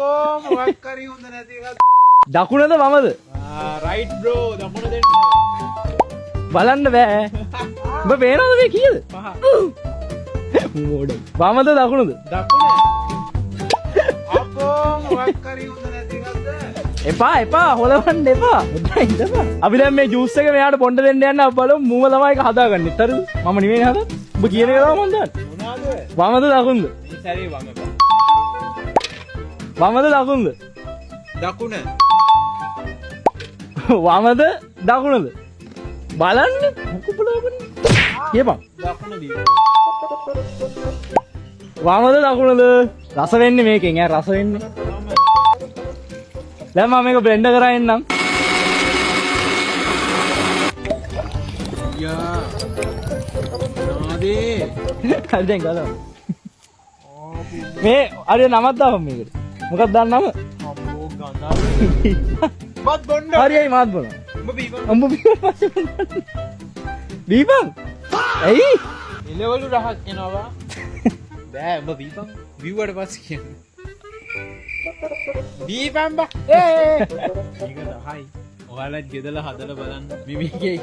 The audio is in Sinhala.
අක්කෝ මොකක් හරි හොඳ නැති එකක්. දකුණද වමද? රයිට් බ්‍රෝ දකුණ දෙන්න. බලන්න බෑ. උඹ පේනවද මේ කීයද? 5. මොඩ. වමද දකුණද? දකුණ. අක්කෝ මොකක් හරි හොඳ නැති එකක්ද? එපා හොලවන්න එපා. හොඳයි ඉඳපන්. අපි දැන් මේ ජූස් එක මෙයාට බොන්න දෙන්න යන්න අපි බලමු මූම තමයි එක හදාගන්නේ. හරිද? මම නෙවෙයි හදන්නේ. උඹ කියන එක තමයි මම දන්නේ. මොනවාද? වමද දකුණද? මේ සැරේ වම බා. වමද දකුණද? දකුණ. වමද දකුණද? බලන්න මොකද බලන්නේ? කියපන්. දකුණ දී. වමද දකුණද? රස වෙන්නේ මේකෙන් ඈ රස වෙන්නේ. දැන් මම මේක බ්ලෙන්ඩ් කරලා එන්නම්. යා. නාදේ. හරි දැන් ගලව. මේ අර නමක් දාපන් මේකට. මොකක්ද දාන්න නම? අම්මෝ ගඳයි. මත් බොන්න. හරියයි මාත් බොනවා. උඹ බීපන්. අම්බ බීපන් පස්සේ බොන්න. බීපන්. ඇයි? එළවලු රහක් එනවා. බෑ උඹ බීපන්. බිව්වට පස්සේ කියන්නේ. බීපන් බා. ඒක තමයි. ඔයාලත් ගෙදලා හදලා බලන්න. මිමිගේ